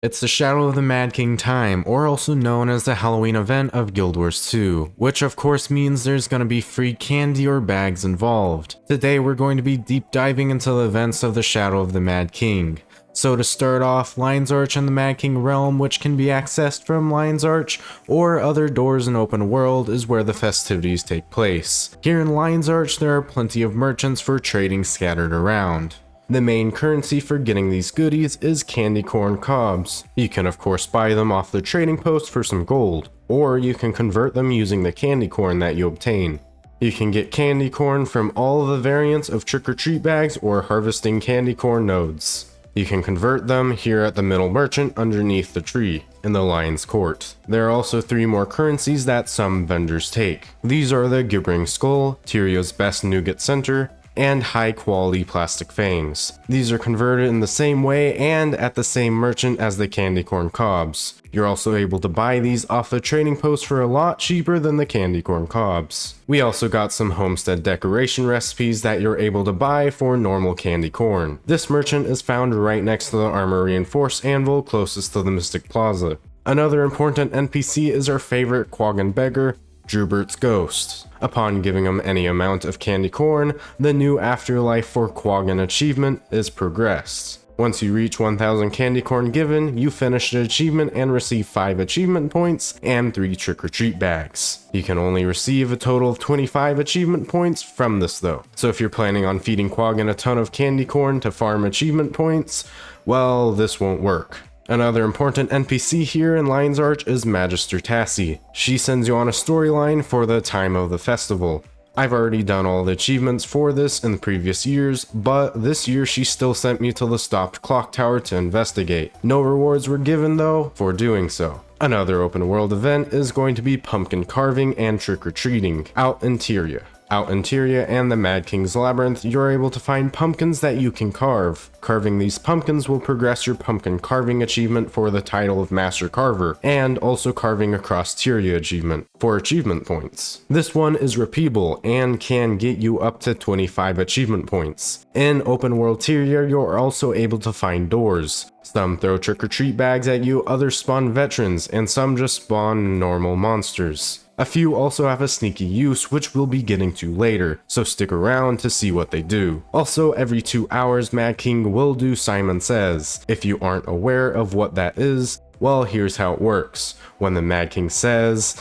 It's the Shadow of the Mad King time, or also known as the Halloween event of Guild Wars 2, which of course means there's gonna be free candy or bags involved. Today we're going to be deep diving into the events of the Shadow of the Mad King. So to start off, Lion's Arch and the Mad King realm, which can be accessed from Lion's Arch or other doors in open world, is where the festivities take place. Here in Lion's Arch there are plenty of merchants for trading scattered around. The main currency for getting these goodies is candy corn cobs. You can of course buy them off the trading post for some gold, or you can convert them using the candy corn that you obtain. You can get candy corn from all of the variants of trick-or-treat bags or harvesting candy corn nodes. You can convert them here at the middle merchant underneath the tree in the Lion's Court. There are also 3 more currencies that some vendors take. These are the Gibbering Skull, Tyria's best nougat center, and high quality plastic fangs. These are converted in the same way and at the same merchant as the candy corn cobs. You're also able to buy these off the trading post for a lot cheaper than the candy corn cobs. We also got some homestead decoration recipes that you're able to buy for normal candy corn. This merchant is found right next to the armor reinforced anvil closest to the Mystic Plaza. Another important NPC is our favorite Quaggan beggar, Drubert's Ghost. Upon giving him any amount of candy corn, the new afterlife for Quaggan achievement is progressed. Once you reach 1000 candy corn given, you finish the achievement and receive 5 achievement points and 3 trick-or-treat bags. You can only receive a total of 25 achievement points from this though. So if you're planning on feeding Quaggan a ton of candy corn to farm achievement points, well, this won't work. Another important NPC here in Lion's Arch is Magister Tassie. She sends you on a storyline for the time of the festival. I've already done all the achievements for this in the previous years, but this year she still sent me to the stopped Clocktower to investigate. No rewards were given though for doing so. Another open world event is going to be pumpkin carving and trick-or-treating out in Tyria. Out in Tyria and the Mad King's Labyrinth, you're able to find pumpkins that you can carve. Carving these pumpkins will progress your pumpkin carving achievement for the title of Master Carver, and also carving across Tyria achievement for achievement points. This one is repeatable and can get you up to 25 achievement points. In open world Tyria, you're also able to find doors. Some throw trick-or-treat bags at you, others spawn veterans, and some just spawn normal monsters. A few also have a sneaky use, which we'll be getting to later, so stick around to see what they do. Also, every 2 hours, Mad King will do Simon Says. If you aren't aware of what that is, well, here's how it works. When the Mad King says,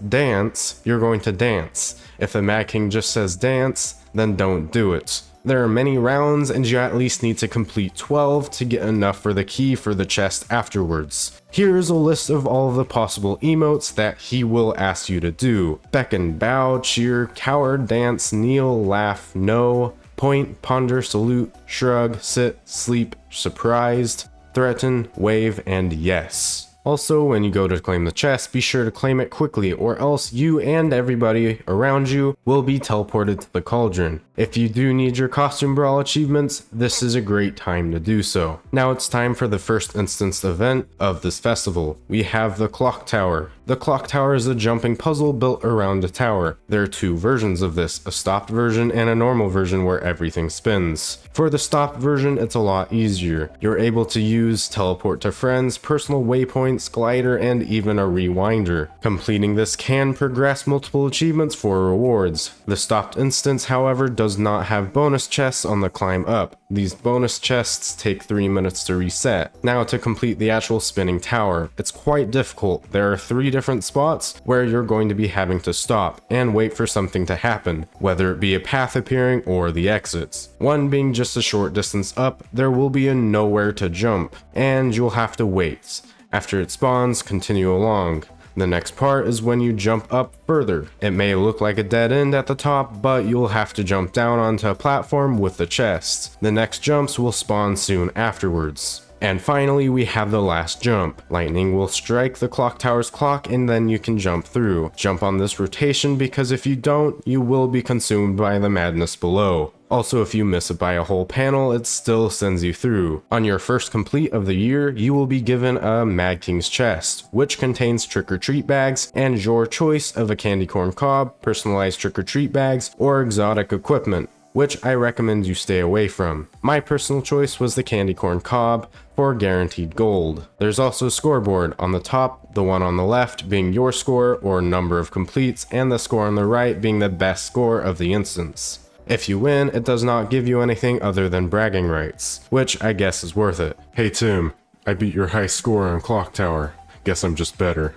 dance, you're going to dance. If the Mad King just says dance, then don't do it. There are many rounds and you at least need to complete 12 to get enough for the key for the chest afterwards. Here's a list of all of the possible emotes that he will ask you to do. Beckon, bow, cheer, cower, dance, kneel, laugh, no, point, ponder, salute, shrug, sit, sleep, surprised, threaten, wave, and yes. Also, when you go to claim the chest, be sure to claim it quickly or else you and everybody around you will be teleported to the cauldron. If you do need your costume brawl achievements, this is a great time to do so. Now it's time for the first instance event of this festival. We have the Clocktower. The Clocktower is a jumping puzzle built around a tower. There are 2 versions of this, a stopped version and a normal version where everything spins. For the stopped version, it's a lot easier. You're able to use teleport to friends, personal waypoints, glider, and even a rewinder. Completing this can progress multiple achievements for rewards. The stopped instance, however, does not have bonus chests on the climb up. These bonus chests take 3 minutes to reset. Now to complete the actual spinning tower, it's quite difficult. There are 3 different spots where you're going to be having to stop and wait for something to happen, whether it be a path appearing or the exits. One being just a short distance up, there will be a nowhere to jump, and you'll have to wait. After it spawns, continue along. The next part is when you jump up further. It may look like a dead end at the top, but you'll have to jump down onto a platform with the chest. The next jumps will spawn soon afterwards. And finally, we have the last jump. Lightning will strike the clock tower's clock and then you can jump through. Jump on this rotation because if you don't, you will be consumed by the madness below. Also, if you miss it by a whole panel, it still sends you through. On your first complete of the year, you will be given a Mad King's chest, which contains trick-or-treat bags and your choice of a candy corn cob, personalized trick-or-treat bags, or exotic equipment, which I recommend you stay away from. My personal choice was the candy corn cob. for guaranteed gold. There's also a scoreboard on the top, the one on the left being your score or number of completes, and the score on the right being the best score of the instance. If you win, it does not give you anything other than bragging rights, which I guess is worth it. Hey Tim, I beat your high score on Clocktower. Guess I'm just better.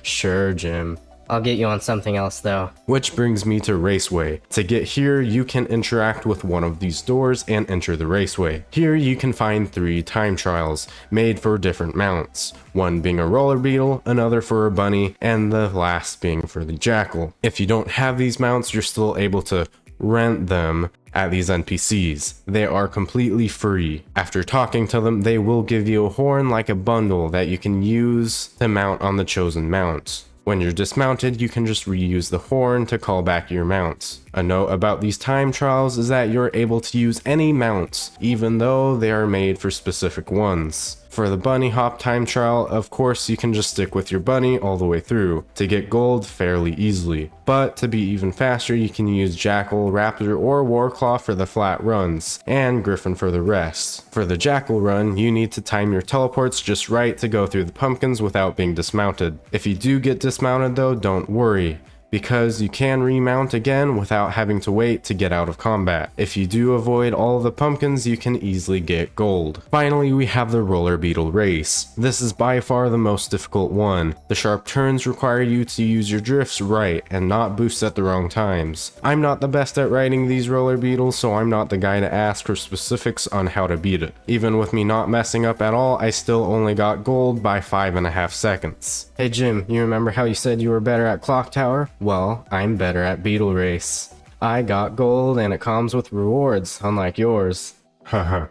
Sure, Jim. I'll get you on something else though. Which brings me to Raceway. To get here, you can interact with one of these doors and enter the Raceway. Here you can find 3 time trials, made for different mounts. One being a roller beetle, another for a bunny, and the last being for the jackal. If you don't have these mounts, you're still able to rent them at these NPCs. They are completely free. After talking to them, they will give you a horn like a bundle that you can use to mount on the chosen mount. When you're dismounted, you can just reuse the horn to call back your mounts. A note about these time trials is that you're able to use any mounts, even though they are made for specific ones. For the bunny hop time trial, of course you can just stick with your bunny all the way through to get gold fairly easily. But to be even faster, you can use jackal, raptor, or warclaw for the flat runs, and griffin for the rest. For the jackal run, you need to time your teleports just right to go through the pumpkins without being dismounted. If you do get dismounted though, don't worry, because you can remount again without having to wait to get out of combat. If you do avoid all of the pumpkins, you can easily get gold. Finally, we have the roller beetle race. This is by far the most difficult one. The sharp turns require you to use your drifts right and not boost at the wrong times. I'm not the best at riding these roller beetles, so I'm not the guy to ask for specifics on how to beat it. Even with me not messing up at all, I still only got gold by 5.5 seconds. Hey Jim, you remember how you said you were better at Clocktower? Well, I'm better at Beetle Race. I got gold and it comes with rewards, unlike yours. Haha,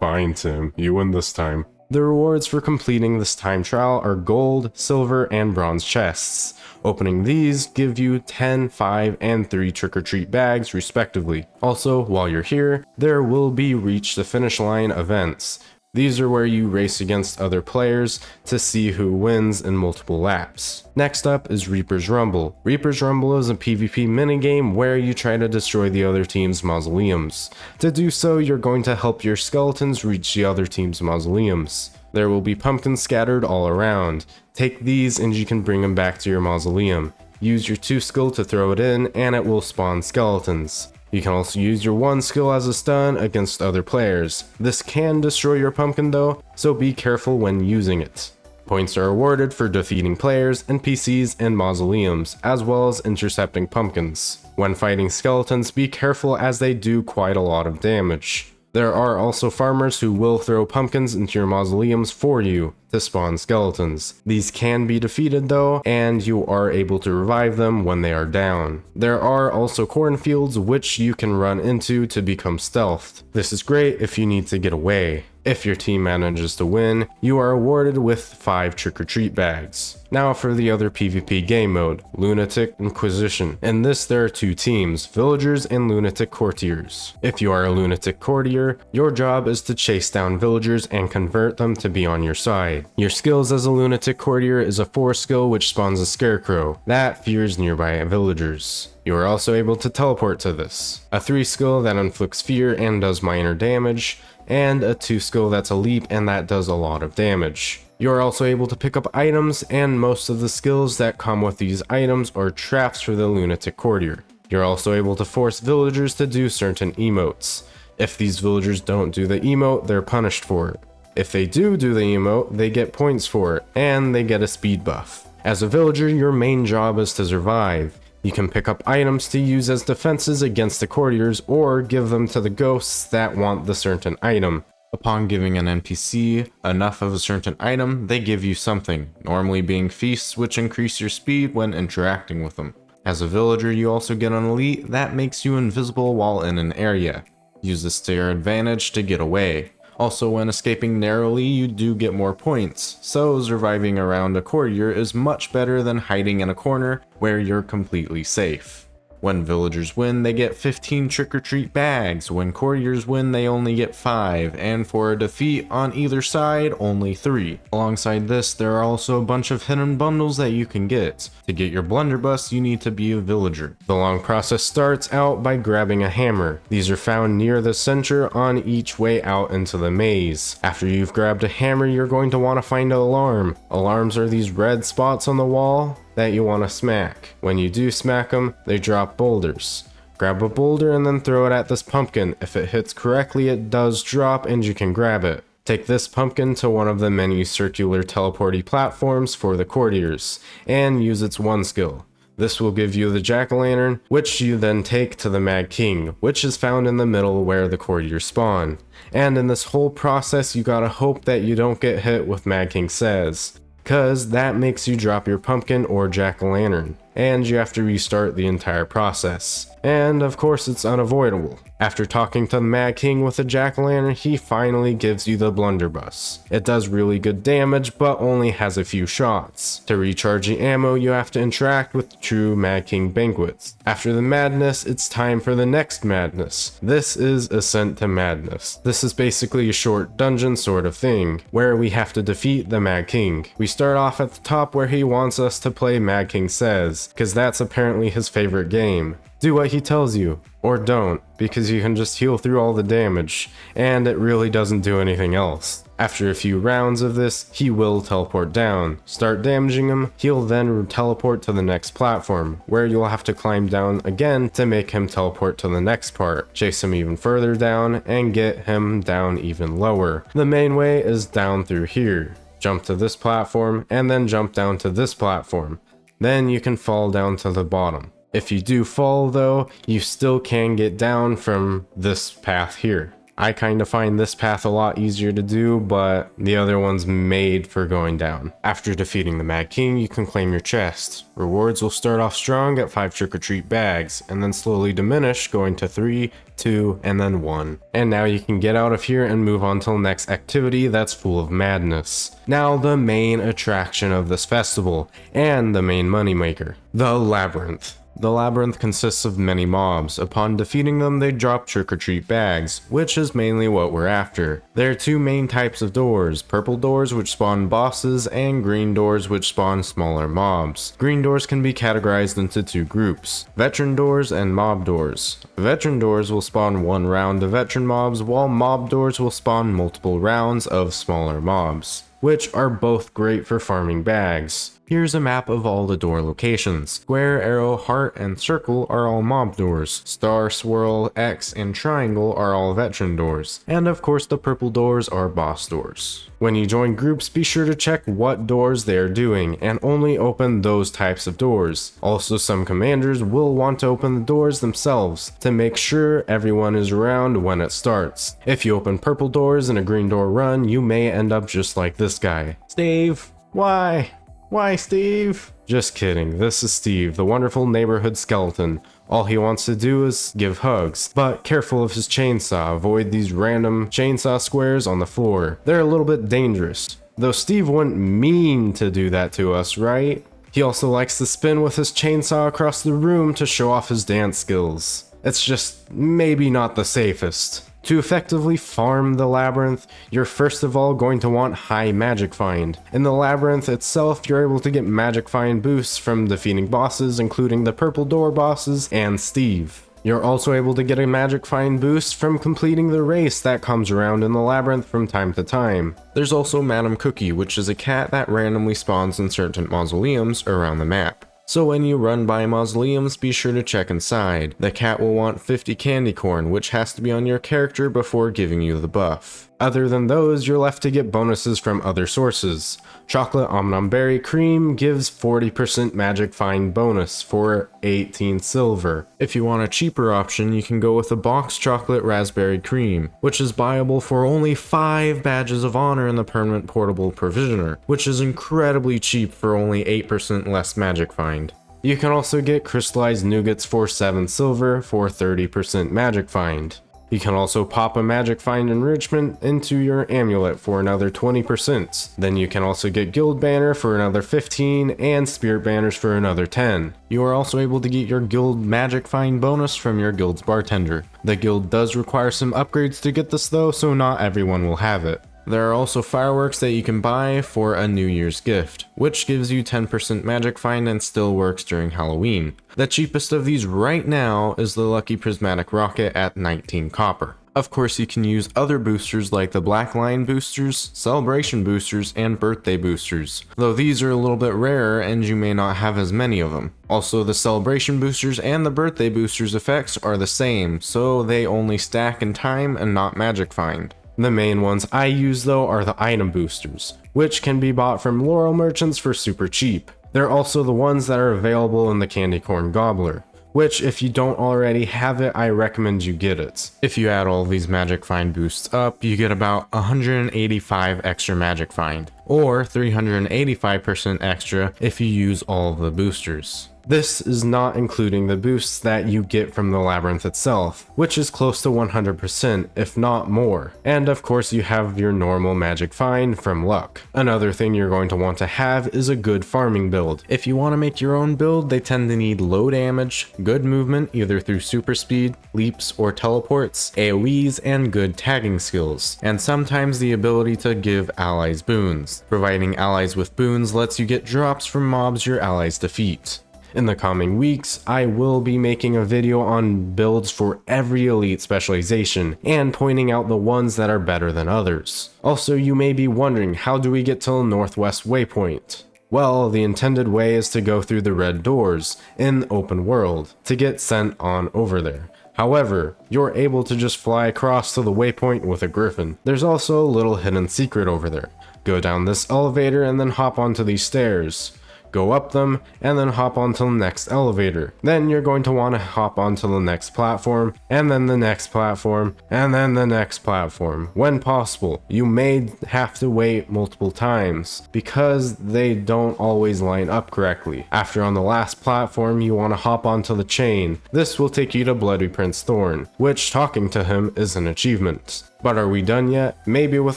fine Tim, you win this time. The rewards for completing this time trial are gold, silver, and bronze chests. Opening these give you 10, 5, and 3 trick-or-treat bags respectively. Also, while you're here, there will be reach the finish line events. These are where you race against other players to see who wins in multiple laps. Next up is Reaper's Rumble. Reaper's Rumble is a PvP minigame where you try to destroy the other team's mausoleums. To do so, you're going to help your skeletons reach the other team's mausoleums. There will be pumpkins scattered all around. Take these and you can bring them back to your mausoleum. Use your 2 skill to throw it in and it will spawn skeletons. You can also use your 1 skill as a stun against other players. This can destroy your pumpkin though, so be careful when using it. Points are awarded for defeating players, NPCs, and mausoleums, as well as intercepting pumpkins. When fighting skeletons, be careful as they do quite a lot of damage. There are also farmers who will throw pumpkins into your mausoleums for you to spawn skeletons. These can be defeated though, and you are able to revive them when they are down. There are also cornfields which you can run into to become stealthed. This is great if you need to get away. If your team manages to win, you are awarded with 5 trick-or-treat bags. Now for the other PvP game mode, Lunatic Inquisition. In this there are 2 teams, villagers and lunatic courtiers. If you are a lunatic courtier, your job is to chase down villagers and convert them to be on your side. Your skills as a lunatic courtier is a 4 skill which spawns a scarecrow that fears nearby villagers. You are also able to teleport to this. A 3 skill that inflicts fear and does minor damage, and a 2 skill that's a leap and that does a lot of damage. You are also able to pick up items, and most of the skills that come with these items are traps for the lunatic courtier. You're also able to force villagers to do certain emotes. If these villagers don't do the emote, they're punished for it. If they do the emote, they get points for it, and they get a speed buff. As a villager, your main job is to survive. You can pick up items to use as defenses against the courtiers or give them to the ghosts that want the certain item. Upon giving an NPC enough of a certain item, they give you something, normally being feasts which increase your speed when interacting with them. As a villager, you also get an elite that makes you invisible while in an area. Use this to your advantage to get away. Also, when escaping narrowly, you do get more points, so surviving around a courtier is much better than hiding in a corner where you're completely safe. When villagers win, they get 15 trick-or-treat bags. When courtiers win, they only get 5, and for a defeat on either side, only 3. Alongside this, there are also a bunch of hidden bundles that you can get. To get your blunderbuss, you need to be a villager. The long process starts out by grabbing a hammer. These are found near the center on each way out into the maze. After you've grabbed a hammer, you're going to want to find an alarm. Alarms are these red spots on the wall that you want to smack. When you do smack them, they drop boulders. Grab a boulder and then throw it at this pumpkin. If it hits correctly, it does drop and you can grab it. Take this pumpkin to one of the many circular teleporty platforms for the courtiers, and use its 1 skill. This will give you the jack-o'-lantern, which you then take to the Mad King, which is found in the middle where the courtiers spawn. And in this whole process, you gotta hope that you don't get hit with Mad King Says, cause that makes you drop your pumpkin or jack-o'-lantern, and you have to restart the entire process. And of course it's unavoidable. After talking to the Mad King with the jack-o'-lantern, he finally gives you the blunderbuss. It does really good damage, but only has a few shots. To recharge the ammo, you have to interact with the true Mad King banquets. After the madness, it's time for the next madness. This is Ascent to Madness. This is basically a short dungeon sort of thing, where we have to defeat the Mad King. We start off at the top where he wants us to play Mad King Says, cause that's apparently his favorite game. Do what he tells you, or don't, because you can just heal through all the damage, and it really doesn't do anything else. After a few rounds of this, he will teleport down. Start damaging him, he'll then teleport to the next platform, where you'll have to climb down again to make him teleport to the next part. Chase him even further down, and get him down even lower. The main way is down through here. Jump to this platform, and then jump down to this platform. Then you can fall down to the bottom. If you do fall though, you still can get down from this path here. I kinda find this path a lot easier to do, but the other one's made for going down. After defeating the Mad King, you can claim your chest. Rewards will start off strong at 5 trick-or-treat bags, and then slowly diminish, going to 3, 2, and then 1. And now you can get out of here and move on to the next activity that's full of madness. Now the main attraction of this festival, and the main moneymaker, the Labyrinth. The Labyrinth consists of many mobs. Upon defeating them, they drop trick-or-treat bags, which is mainly what we're after. There are 2 main types of doors, purple doors which spawn bosses, and green doors which spawn smaller mobs. Green doors can be categorized into 2 groups, veteran doors and mob doors. Veteran doors will spawn 1 round of veteran mobs, while mob doors will spawn multiple rounds of smaller mobs, which are both great for farming bags. Here's a map of all the door locations. Square, arrow, heart, and circle are all mob doors. Star, swirl, X, and triangle are all veteran doors. And of course the purple doors are boss doors. When you join groups, be sure to check what doors they are doing, and only open those types of doors. Also, some commanders will want to open the doors themselves, to make sure everyone is around when it starts. If you open purple doors in a green door run, you may end up just like this guy. Steve, why? Why, Steve? Just kidding, this is Steve, the wonderful neighborhood skeleton. All he wants to do is give hugs, but careful of his chainsaw, avoid these random chainsaw squares on the floor. They're a little bit dangerous. Though Steve wouldn't mean to do that to us, right? He also likes to spin with his chainsaw across the room to show off his dance skills. It's just maybe not the safest. To effectively farm the Labyrinth, you're first of all going to want high magic find. In the Labyrinth itself, you're able to get magic find boosts from defeating bosses, including the purple door bosses and Steve. You're also able to get a magic find boost from completing the race that comes around in the Labyrinth from time to time. There's also Madam Cookie, which is a cat that randomly spawns in certain mausoleums around the map. So when you run by mausoleums, be sure to check inside. The cat will want 50 candy corn, which has to be on your character before giving you the buff. Other than those, you're left to get bonuses from other sources. Chocolate Omnom Berry Cream gives 40% magic find bonus for 18 silver. If you want a cheaper option, you can go with a box chocolate raspberry cream, which is buyable for only 5 badges of honor in the permanent portable provisioner, which is incredibly cheap for only 8% less magic find. You can also get crystallized nougats for 7 silver for 30% magic find. You can also pop a magic find enrichment into your amulet for another 20%. Then you can also get guild banner for another 15 and spirit banners for another 10. You are also able to get your guild magic find bonus from your guild's bartender. The guild does require some upgrades to get this though, so not everyone will have it. There are also fireworks that you can buy for a New Year's gift, which gives you 10% magic find and still works during Halloween. The cheapest of these right now is the Lucky Prismatic Rocket at 19 copper. Of course, you can use other boosters like the Black Lion boosters, Celebration boosters, and Birthday boosters, though these are a little bit rarer and you may not have as many of them. Also, the Celebration boosters and the Birthday boosters effects are the same, so they only stack in time and not magic find. The main ones I use though are the item boosters, which can be bought from Laurel merchants for super cheap. They're also the ones that are available in the Candy Corn Gobbler, which if you don't already have it, I recommend you get it. If you add all these magic find boosts up, you get about 185 extra magic find, or 385% extra if you use all of the boosters. This is not including the boosts that you get from the Labyrinth itself, which is close to 100%, if not more. And of course you have your normal magic find from luck. Another thing you're going to want to have is a good farming build. If you want to make your own build, they tend to need low damage, good movement either through super speed, leaps, or teleports, AoEs, and good tagging skills, and sometimes the ability to give allies boons. Providing allies with boons lets you get drops from mobs your allies defeat. In the coming weeks, I will be making a video on builds for every elite specialization, and pointing out the ones that are better than others. Also, you may be wondering, how do we get to Northwest Waypoint? Well, the intended way is to go through the red doors in open world to get sent on over there. However, you're able to just fly across to the waypoint with a griffin. There's also a little hidden secret over there. Go down this elevator and then hop onto these stairs. Go up them, and then hop onto the next elevator. Then you're going to want to hop onto the next platform, and then the next platform, and then the next platform. When possible, you may have to wait multiple times, because they don't always line up correctly. After on the last platform, you want to hop onto the chain. This will take you to Bloody Prince Thorn, which talking to him is an achievement. But are we done yet? Maybe with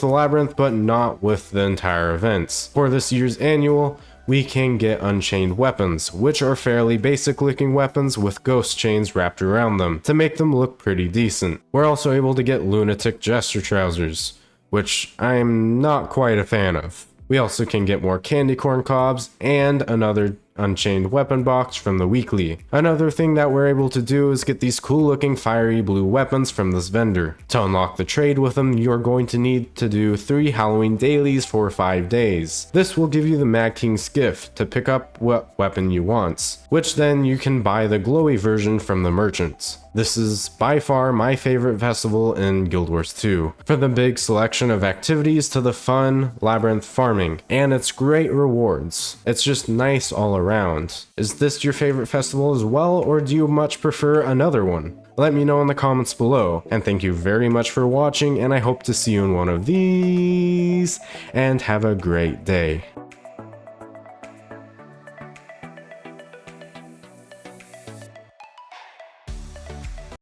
the Labyrinth, but not with the entire events. For this year's annual, we can get unchained weapons, which are fairly basic looking weapons with ghost chains wrapped around them to make them look pretty decent. We're also able to get Lunatic Jester trousers, which I'm not quite a fan of. We also can get more candy corn cobs and another unchained weapon box from the weekly. Another thing that we're able to do is get these cool looking fiery blue weapons from this vendor. To unlock the trade with them, you're going to need to do 3 Halloween dailies for 5 days. This will give you the Mad King's gift to pick up what weapon you want, which then you can buy the glowy version from the merchants. This is by far my favorite festival in Guild Wars 2, for the big selection of activities to the fun Labyrinth farming, and its great rewards. It's just nice all around. Is this your favorite festival as well, or do you much prefer another one? Let me know in the comments below, and thank you very much for watching, and I hope to see you in one of these, and have a great day.